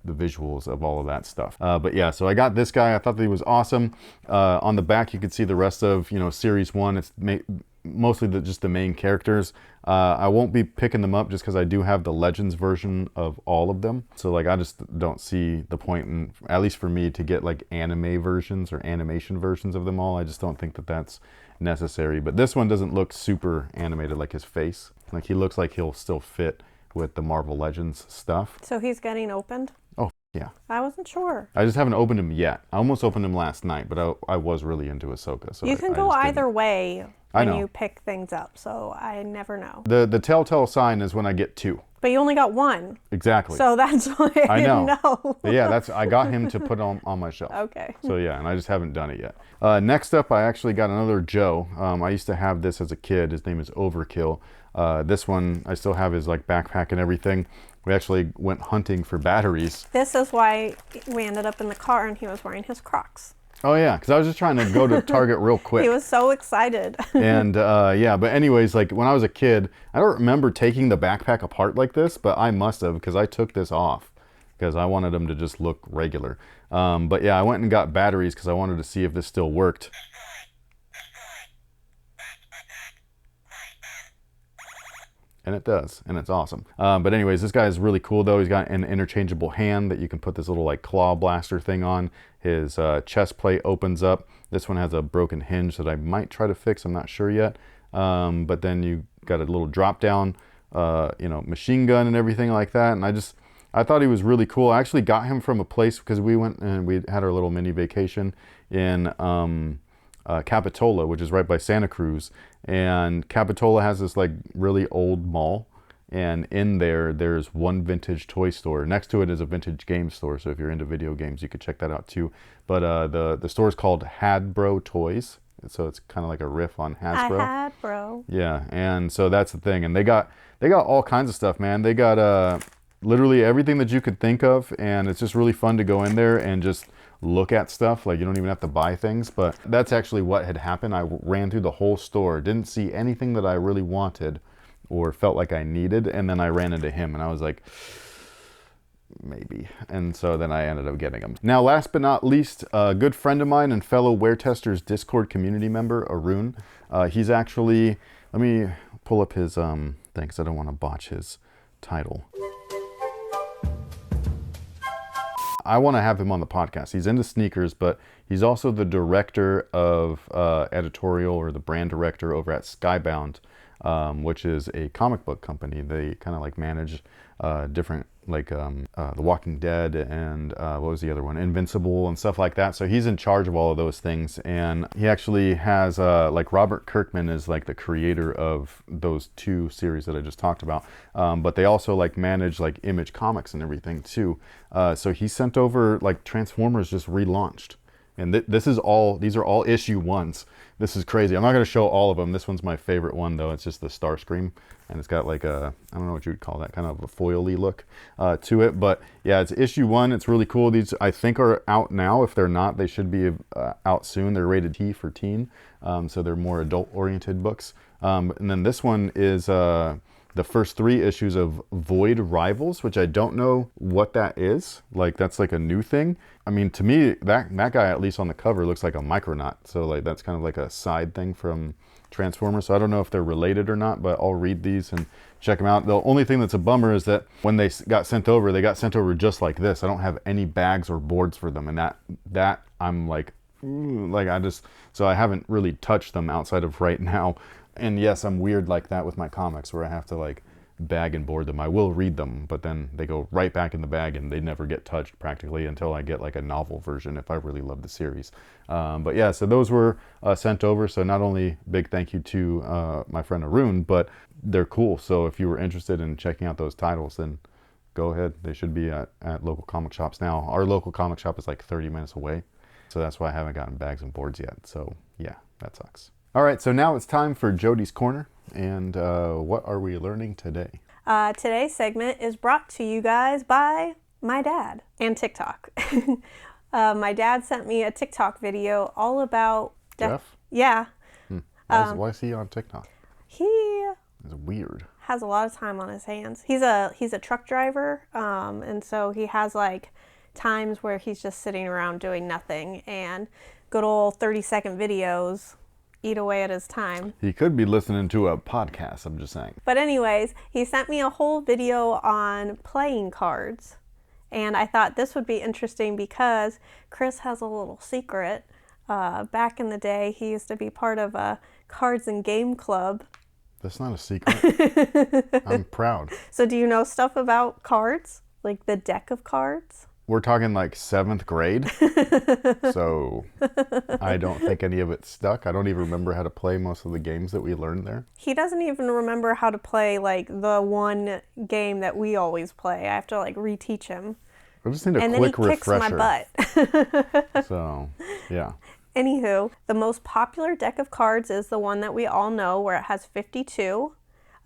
the visuals of all of that stuff. But yeah, so I got this guy. I thought that he was awesome. On the back, you can see the rest of, Series 1. It's mostly just the main characters. I won't be picking them up just because I do have the Legends version of all of them. So like, I just don't see the point, in, at least for me, to get like anime versions or animation versions of them all. I just don't think that that's necessary. But this one doesn't look super animated, like his face. Like, he looks like he'll still fit with the Marvel Legends stuff. So he's getting opened? Oh, yeah. I wasn't sure. I just haven't opened him yet. I almost opened him last night, but I was really into Ahsoka. So you can go either way when you pick things up, so I never know. The telltale sign is when I get 2. But you only got 1. Exactly. So that's why I didn't know. Yeah, I got him to put on my shelf. Okay. So yeah, and I just haven't done it yet. Next up, I actually got another Joe. I used to have this as a kid. His name is Overkill. This one, I still have his like backpack and everything. We actually went hunting for batteries. This is why we ended up in the car and he was wearing his Crocs. Oh yeah, because I was just trying to go to Target real quick. He was so excited. And yeah, but anyways, like when I was a kid, I don't remember taking the backpack apart like this, but I must have, because I took this off because I wanted them to just look regular. But yeah, I went and got batteries because I wanted to see if this still worked. And it does, and it's awesome. But anyways, this guy is really cool though. He's got an interchangeable hand that you can put this little like claw blaster thing on. His chest plate opens up. This one has a broken hinge that I might try to fix, I'm not sure yet. But then you got a little drop down, machine gun and everything like that. And I thought he was really cool. I actually got him from a place because we went and we had our little mini vacation in Capitola, which is right by Santa Cruz. And Capitola has this like really old mall, and in there's one vintage toy store. Next to it is a vintage game store, so if you're into video games, you could check that out too. But the store is called Hadbro Toys, so it's kind of like a riff on Hasbro. Hadbro. Yeah, and so that's the thing. And they got all kinds of stuff, man. They got literally everything that you could think of, and it's just really fun to go in there and just look at stuff. Like, you don't even have to buy things. But that's actually what had happened. I ran through the whole store, didn't see anything that I really wanted or felt like I needed, and then I ran into him and I was like, maybe. And so then I ended up getting him. Now, last but not least, a good friend of mine and fellow WearTesters Discord community member, Arun. He's actually, let me pull up his thing because I don't want to botch his title. I want to have him on the podcast. He's into sneakers, but he's also the director of editorial, or the brand director over at Skybound, which is a comic book company. They kind of like manage different, like The Walking Dead and what was the other one? Invincible and stuff like that. So he's in charge of all of those things. And he actually has, like Robert Kirkman is like the creator of those 2 series that I just talked about. But they also like manage like Image Comics and everything too. So he sent over like Transformers just relaunched. And these are all issue 1s. This is crazy. I'm not going to show all of them. This one's my favorite one, though. It's just the Starscream. And it's got like I don't know what you would call that, kind of a foily look to it. But yeah, it's issue 1. It's really cool. These, I think, are out now. If they're not, they should be out soon. They're rated T for teen. So they're more adult-oriented books. And then this one is the first 3 issues of Void Rivals, which I don't know what that is. Like, that's like a new thing. I mean, to me, that guy, at least on the cover, looks like a Micronaut. So like, that's kind of like a side thing from Transformers. So I don't know if they're related or not, but I'll read these and check them out. The only thing that's a bummer is that when they got sent over just like this. I don't have any bags or boards for them. And that I'm like, so I haven't really touched them outside of right now. And yes, I'm weird like that with my comics, where I have to like bag and board them. I will read them, but then they go right back in the bag and they never get touched practically until I get like a novel version if I really love the series. But yeah, so those were sent over. So not only big thank you to my friend Arun, but they're cool. So if you were interested in checking out those titles, then go ahead. They should be at local comic shops now. Our local comic shop is like 30 minutes away. So that's why I haven't gotten bags and boards yet. So yeah, that sucks. All right, so now it's time for Jodi's Corner. And what are we learning today? Today's segment is brought to you guys by My dad. And TikTok. My dad sent me a TikTok video all about... Jeff? Yeah. Why is he on TikTok? He It's weird. has a lot of time on his hands. He's a truck driver, and so he has like times where he's just sitting around doing nothing, and good old 30-second videos eat away at his time. He could be listening to a podcast, I'm just saying. But anyways, he sent me a whole video on playing cards, and I thought this would be interesting because Chris has a little secret. Back in the day, he used to be part of a cards and game club. That's not a secret. I'm proud. So do you know stuff about cards? Like the deck of cards? We're talking like 7th grade. So I don't think any of it stuck. I don't even remember how to play most of the games that we learned there. He doesn't even remember how to play like the one game that we always play. I have to like reteach him. I just need a And quick then he kicks refresher. my butt. So, yeah. Anywho, the most popular deck of cards is the one that we all know, where it has 52.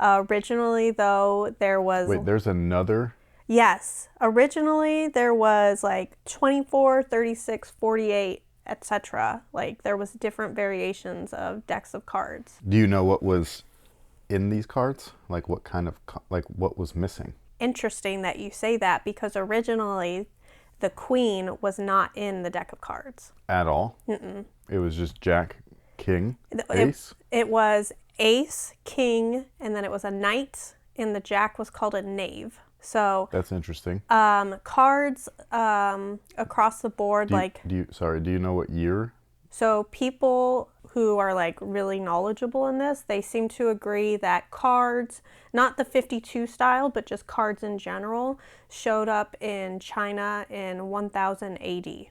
Originally, though, there was... Wait, there's another? Yes. Originally, there was like 24, 36, 48, etc. Like, there was different variations of decks of cards. Do you know what was in these cards? Like what kind of, like what was missing? Interesting that you say that, because originally the queen was not in the deck of cards. At all? Mm-mm. It was just Jack, King, Ace? It was Ace, King, and then it was a knight, and the Jack was called a knave. So that's interesting. cards across the board, do you know what year? So people who are like really knowledgeable in this, they seem to agree that cards, not the 52 style, but just cards in general, showed up in China in 1000 AD.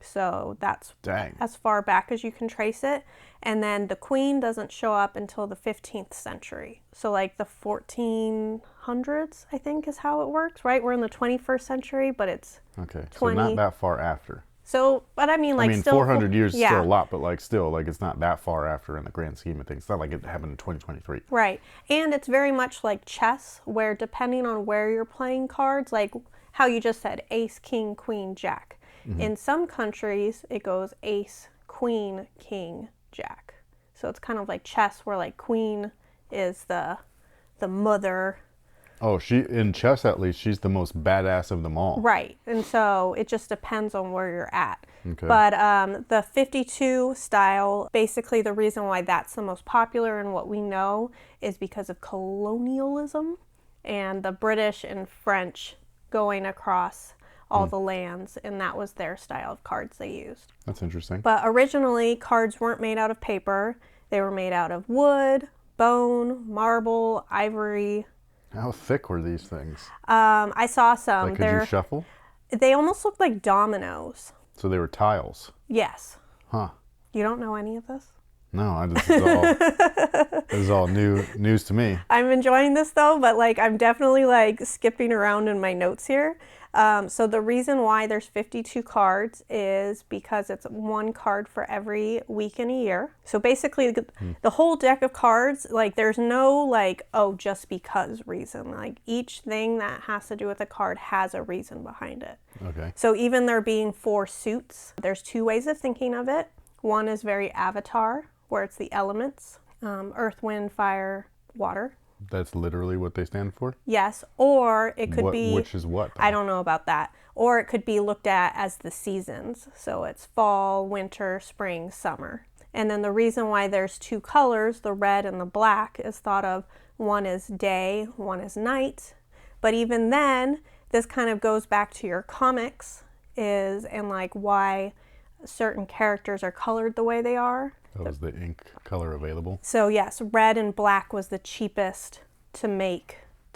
So that's as far back as you can trace it. And then the queen doesn't show up until the 15th century. So like the 1400s, I think is how it works, right? We're in the 21st century, but it's okay. 20. So not that far after. So, but I mean, like, still 400 years is still a lot, but like still, like it's not that far after in the grand scheme of things. It's not like it happened in 2023. Right. And it's very much like chess, where depending on where you're playing cards, like how you just said, ace, king, queen, jack. Mm-hmm. In some countries, it goes ace, queen, king, jack. So it's kind of like chess, where like queen is the mother. Oh, in chess at least, she's the most badass of them all. Right. And so it just depends on where you're at. Okay. But the 52 style, basically the reason why that's the most popular and what we know is because of colonialism and the British and French going across all the lands, and that was their style of cards they used. That's interesting. But originally, cards weren't made out of paper. They were made out of wood, bone, marble, ivory. How thick were these things? I saw some. Like, could you shuffle? They almost look like dominoes. So they were tiles? Yes. Huh. You don't know any of this? No, this is all news to me. I'm enjoying this though, but like I'm definitely like skipping around in my notes here. So the reason why there's 52 cards is because it's one card for every week in a year. So basically the whole deck of cards, like there's no like, oh, just because reason. Like each thing that has to do with a card has a reason behind it. Okay. So even there being 4 suits, there's 2 ways of thinking of it. One is very Avatar, where it's the elements, earth, wind, fire, water. That's literally what they stand for? Yes, or it could be... Which is what? I don't know about that. Or it could be looked at as the seasons. So it's fall, winter, spring, summer. And then the reason why there's 2 colors, the red and the black, is thought of one is day, one is night. But even then, this kind of goes back to your comics and like why certain characters are colored the way they are. That was the ink color available. So yes, red and black was the cheapest to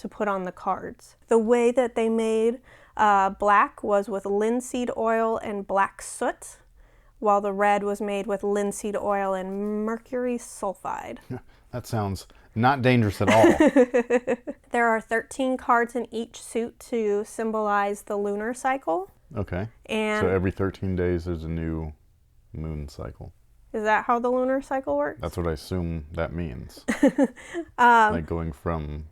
put on the cards. The way that they made black was with linseed oil and black soot, while the red was made with linseed oil and mercury sulfide. That sounds not dangerous at all. There are 13 cards in each suit to symbolize the lunar cycle. Okay. And so every 13 days there's a new moon cycle. Is that how the lunar cycle works? That's what I assume that means. Like going from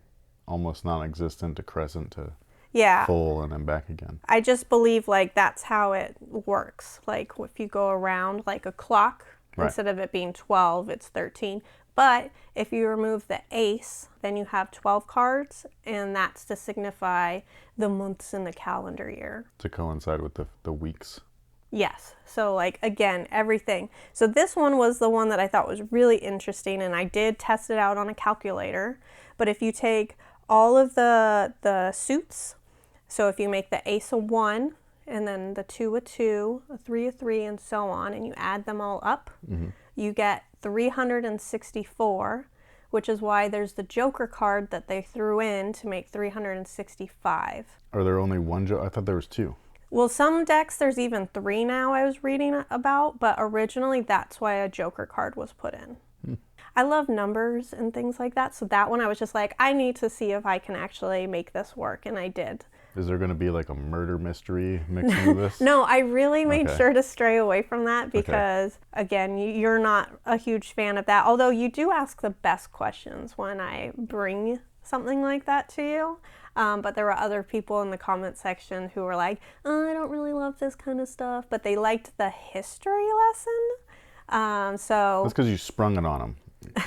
almost non-existent to crescent to... Yeah. full and then back again. I just believe like that's how it works. Like if you go around like a clock, Right. instead of it being 12, it's 13. But if you remove the ace, then you have 12 cards, and that's to signify the months in the calendar year. To coincide with the weeks. Yes. So like again, everything. So this one was the one that I thought was really interesting, and I did test it out on a calculator. But if you take all of the suits, so if you make the ace a 1, and then the 2 a 2, a 3 a 3, and so on, and you add them all up, you get 364, which is why there's the Joker card that they threw in to make 365. Are there only one Joker? I thought there was 2. Well, some decks there's even 3 now I was reading about, but originally that's why a Joker card was put in. I love numbers and things like that, so that one I was just like, I need to see if I can actually make this work, and I did. Is there going to be like a murder mystery mixed into this? No, I really made Okay. sure to stray away from that because, again, you're not a huge fan of that. Although you do ask the best questions when I bring something like that to you. But there were other people in the comment section who were like, oh, I don't really love this kind of stuff. But they liked the history lesson. So That's because you sprung it on them.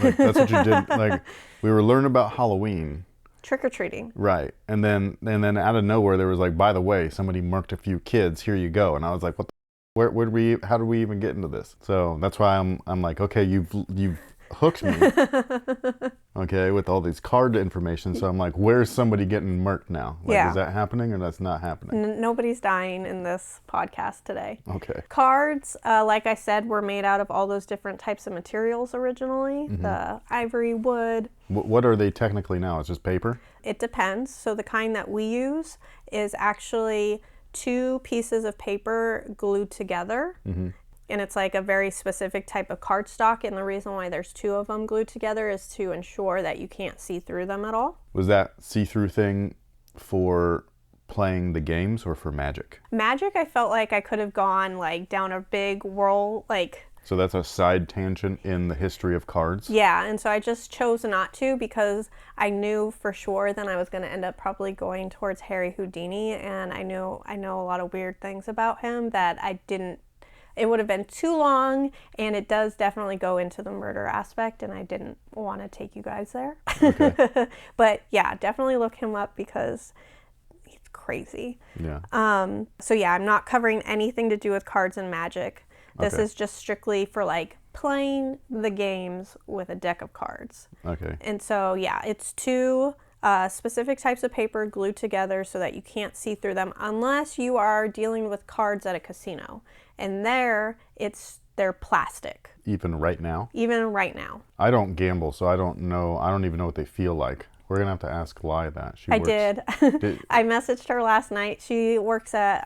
Like, that's what you did. Like, we were learning about Halloween. trick-or-treating. Right. And then out of nowhere there was like, by the way, somebody murked a few kids. Here you go. And I was like, what the, how did we even get into this? So that's why I'm like, okay, you've hooked me. Okay, with all these card information. So I'm like, where's somebody getting murked now? Like, Yeah. is that happening or that's not happening? Nobody's dying in this podcast today. Okay. Cards, like I said, were made out of all those different types of materials originally. The ivory, wood. What are they technically now? It's just paper? It depends. So the kind that we use is actually 2 pieces of paper glued together. And it's like a very specific type of cardstock. And the reason why there's 2 of them glued together is to ensure that you can't see through them at all. Was that see-through thing for playing the games or for Magic? Magic, I felt like I could have gone like down a big whirl, like... So that's a side tangent in the history of cards? Yeah, and so I just chose not to because I knew for sure then I was going to end up probably going towards Harry Houdini, and I know a lot of weird things about him that I didn't. It would have been too long, and it does definitely go into the murder aspect, and I didn't want to take you guys there. Okay. But yeah, definitely look him up because he's crazy. Yeah. So yeah, I'm not covering anything to do with cards and Magic. This Okay. is just strictly for like playing the games with a deck of cards. Okay. And so yeah, it's 2 specific types of paper glued together so that you can't see through them unless you are dealing with cards at a casino. And they're plastic. Even right now? Even right now. I don't gamble, so I don't know. I don't even know what they feel like. We're going to have to ask Lai that. I did. I messaged her last night. She works at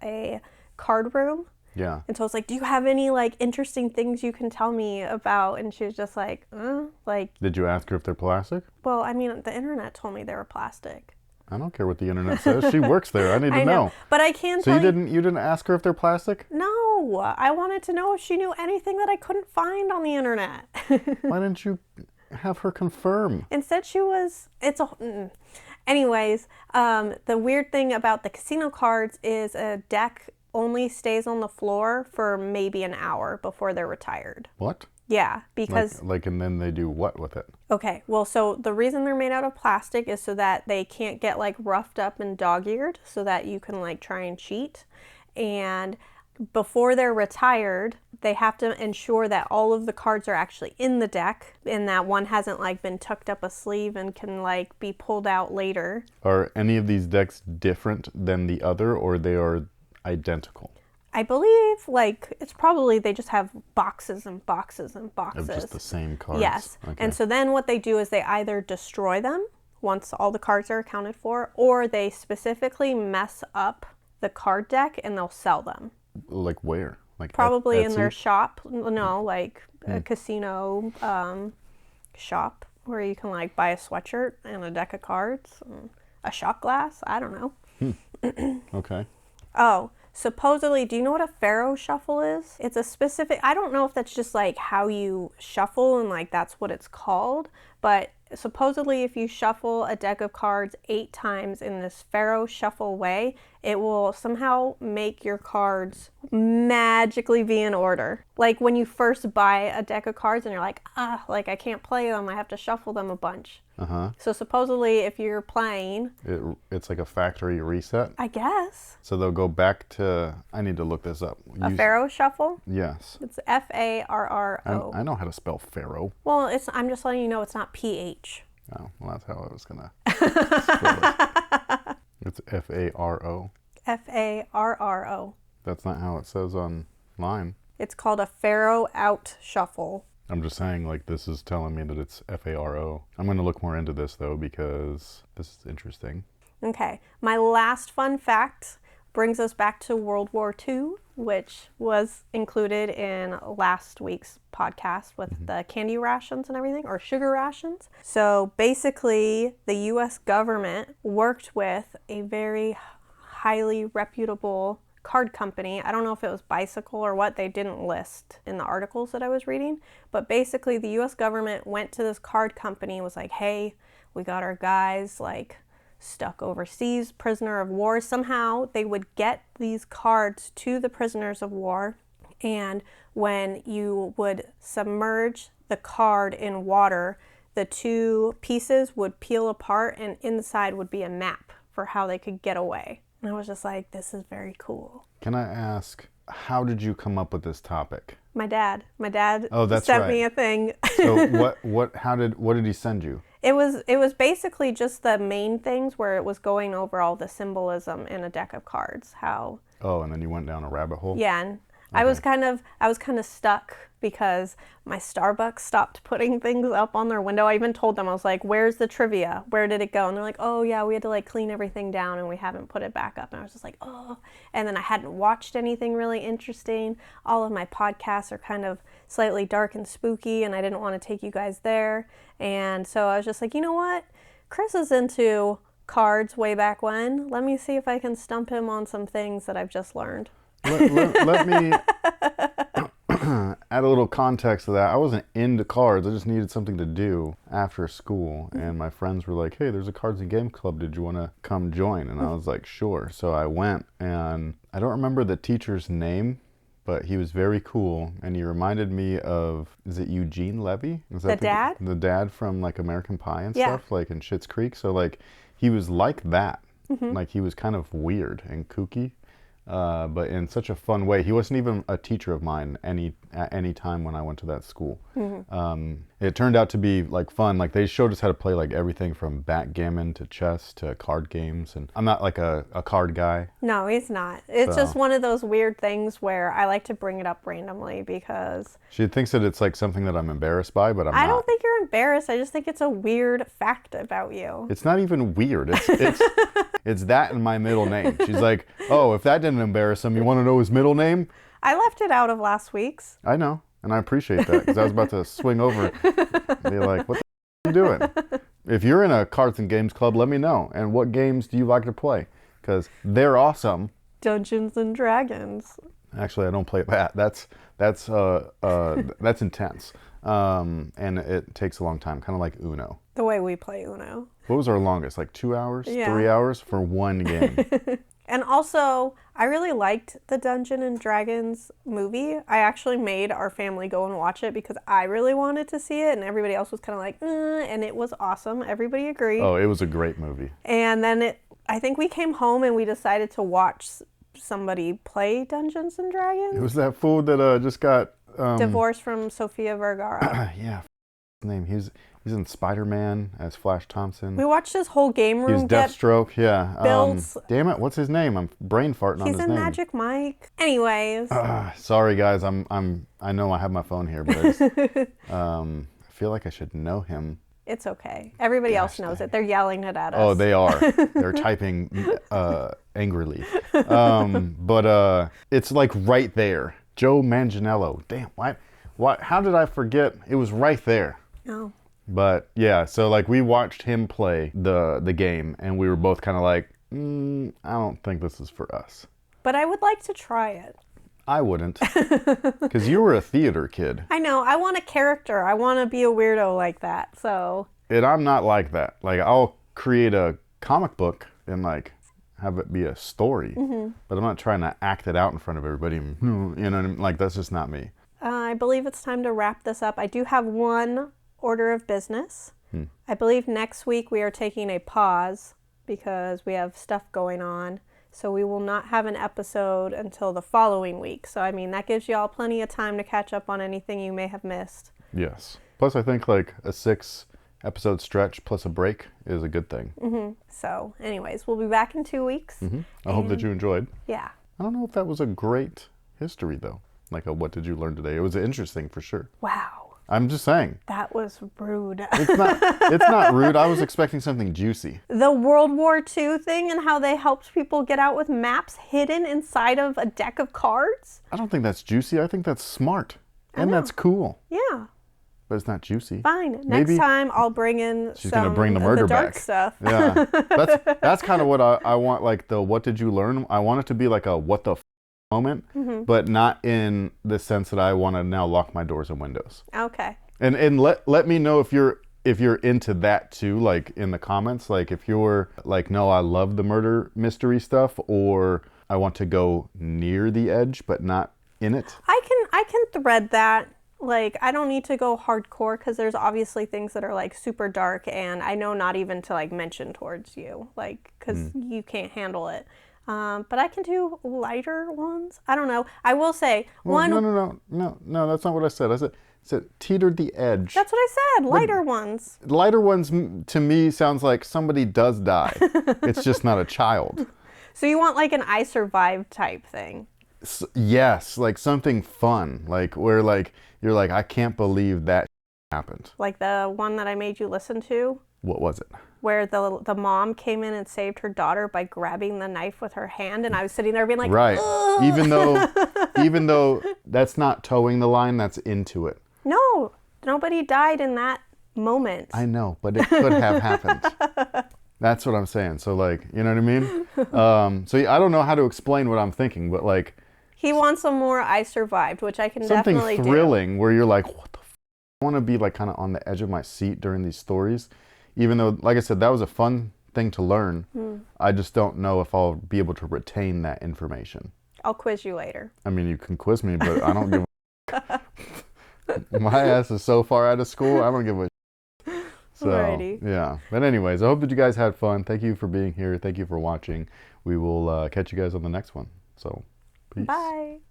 a card room. Yeah. And so I was like, do you have any like interesting things you can tell me about? And she was just like, like. Did you ask her if they're plastic? Well, I mean, the internet told me they were plastic. I don't care what the internet says. She works there. I need to know. But I can So tell you didn't ask her if they're plastic? No, I wanted to know if she knew anything that I couldn't find on the internet. Why didn't you have her confirm? Instead, Anyways, the weird thing about the casino cards is a deck only stays on the floor for maybe an hour before they're retired. What? Yeah, because... and then they do what with it? Okay, well, so the reason they're made out of plastic is so that they can't get, like, roughed up and dog-eared, so that you can, like, try and cheat. And before they're retired, they have to ensure that all of the cards are actually in the deck, and that one hasn't, like, been tucked up a sleeve and can, like, be pulled out later. Are any of these decks different than the other, or they are identical? I believe, like, it's probably they just have boxes and boxes and boxes. Of just the same cards? Yes. Okay. And so then what they do is they either destroy them once all the cards are accounted for, or they specifically mess up the card deck and they'll sell them. Like where? Like probably in Etsy? their shop. No, like a casino shop where you can, like, buy a sweatshirt and a deck of cards, and a shot glass. I don't know. Okay. Oh. Supposedly, do you know what a pharaoh shuffle is? It's a specific, I don't know if that's just like how you shuffle and like that's what it's called, but supposedly if you shuffle a deck of cards 8 times in this Pharaoh shuffle way, it will somehow make your cards magically be in order. Like when you first buy a deck of cards and you're like, like I can't play them, I have to shuffle them a bunch. So supposedly if you're playing... It's like a factory reset? I guess. So they'll go back to... I need to look this up. A Pharaoh shuffle? Yes. It's F-A-R-R-O. I know how to spell Pharaoh. Well, I'm just letting you know it's not P-H. Oh, well, that's how I was going to spell it. It's F-A-R-O. F-A-R-R-O. That's not how it says online. It's called a Pharaoh out shuffle. I'm just saying, like, this is telling me that it's F-A-R-O. I'm going to look more into this, though, because this is interesting. Okay. My last fun fact brings us back to World War II, which was included in last week's podcast with the candy rations and everything, or sugar rations. So basically, the U.S. government worked with a very highly reputable card company. I don't know if it was Bicycle or what. They didn't list in the articles that I was reading. But basically, the U.S. government went to this card company and was like, hey, we got our guys, like, stuck overseas, prisoner of war. Somehow they would get these cards to the prisoners of war, and when you would submerge the card in water, the 2 pieces would peel apart and inside would be a map for how they could get away. And I was just like, this is very cool. Can I ask, how did you come up with this topic? My dad Oh, that's sent right. me a thing. So what did he send you? It was basically just the main things where it was going over all the symbolism in a deck of cards. How... Oh, and then you went down a rabbit hole? Yeah, and Okay. I was kind of stuck because my Starbucks stopped putting things up on their window. I even told them, I was like, where's the trivia? Where did it go? And they're like, oh yeah, we had to like clean everything down and we haven't put it back up. And I was just like, oh. And then I hadn't watched anything really interesting. All of my podcasts are kind of slightly dark and spooky, and I didn't want to take you guys there. And so I was just like, you know what? Chris is into cards way back when. Let me see if I can stump him on some things that I've just learned. Let me add a little context to that. I wasn't into cards. I just needed something to do after school. And my friends were like, hey, there's a cards and games club. Did you want to come join? And I was like, sure. So I went, and I don't remember the teacher's name, but he was very cool. And he reminded me of, is it Eugene Levy? Is that The dad? The dad from like American Pie and Yeah. stuff, like in Schitt's Creek. So like he was like that. Like he was kind of weird and kooky. But in such a fun way. He wasn't even a teacher of mine at any time when I went to that school. It turned out to be like fun. Like they showed us how to play like everything from backgammon to chess to card games. And I'm not like a card guy. No, he's not. It's just one of those weird things where I like to bring it up randomly because... She thinks that it's like something that I'm embarrassed by, but I don't think you're embarrassed. I just think it's a weird fact about you. It's not even weird. It's that and my middle name. She's like, oh, if that didn't embarrass him, you want to know his middle name? I left it out of last week's. I know, and I appreciate that, because I was about to swing over and be like, what the are you doing? If you're in a cards and games club, let me know. And what games do you like to play? Because they're awesome. Dungeons and Dragons. Actually, I don't play that. That's intense. And it takes a long time, kind of like Uno. The way we play Uno. What was our longest? Like 2 hours? Yeah. 3 hours for one game? And also, I really liked the Dungeons and Dragons movie. I actually made our family go and watch it because I really wanted to see it, and everybody else was kind of like, and it was awesome. Everybody agreed. Oh, it was a great movie. And then I think we came home and we decided to watch somebody play Dungeons and Dragons. It was that fool that just got... divorced from Sofia Vergara. Yeah, name. He's in Spider-Man as Flash Thompson. We watched this whole game room. He was Deathstroke, yeah. built. Damn it, what's his name? I'm brain farting on his He's name. in Magic Mike. Anyways. Sorry guys, I know I have my phone here, but I just, I feel like I should know him. It's okay. Everybody else knows it. They're yelling it at us. Oh, they are. They're typing angrily. But it's like right there. Joe Manganiello. Damn, what? How did I forget? It was right there. Oh. But yeah, so like we watched him play the game, and we were both kind of like, I don't think this is for us. But I would like to try it. I wouldn't, because you were a theater kid. I know. I want a character. I want to be a weirdo like that. So And I'm not like that. Like, I'll create a comic book and like have it be a story, but I'm not trying to act it out in front of everybody. You know what I mean? Like, that's just not me. I believe it's time to wrap this up. I do have one order of business. I believe next week we are taking a pause because we have stuff going on. So we will not have an episode until the following week. So, I mean, that gives you all plenty of time to catch up on anything you may have missed. Yes. Plus, I think like a 6-episode stretch plus a break is a good thing. So, anyways, we'll be back in 2 weeks. I hope that you enjoyed. Yeah. I don't know if that was a great history, though. Like, what did you learn today? It was interesting for sure. Wow. I'm just saying. That was rude. It's not rude. I was expecting something juicy. The World War II thing and how they helped people get out with maps hidden inside of a deck of cards? I don't think that's juicy. I think that's smart. And that's cool. Yeah. But it's not juicy. Fine. Maybe Next time I'll bring in she's gonna bring the murder dark back. stuff. Yeah. That's kind of what I want, like the what did you learn? I want it to be like a what the moment, but not in the sense that I want to now lock my doors and windows. Okay. And let me know if you're into that too, like in the comments, like if you're like, no, I love the murder mystery stuff, or I want to go near the edge but not in it. I can thread that. Like, I don't need to go hardcore because there's obviously things that are like super dark, and I know not even to like mention towards you, like, because you can't handle it. But I can do lighter ones. I don't know. I will say No, that's not what I said. I said teetered the edge. That's what I said. Lighter ones. Lighter ones to me sounds like somebody does die. It's just not a child. So you want like an I survived type thing? Yes, like something fun, like where like you're like, I can't believe that happened. Like the one that I made you listen to. What was it? Where the mom came in and saved her daughter by grabbing the knife with her hand, and I was sitting there being like, right. ugh. Even though that's not towing the line, that's into it. No, nobody died in that moment. I know, but it could have happened. That's what I'm saying. So like, you know what I mean? So I don't know how to explain what I'm thinking, but like, he wants some more I survived, which I can something definitely do. thrilling where you're like, what the I want to be like kind of on the edge of my seat during these stories. Even though, like I said, that was a fun thing to learn. I just don't know if I'll be able to retain that information. I'll quiz you later. I mean, you can quiz me, but I don't give a my ass is so far out of school, I don't give a So, Alrighty. yeah. But anyways, I hope that you guys had fun. Thank you for being here. Thank you for watching. We will catch you guys on the next one. So, peace. Bye.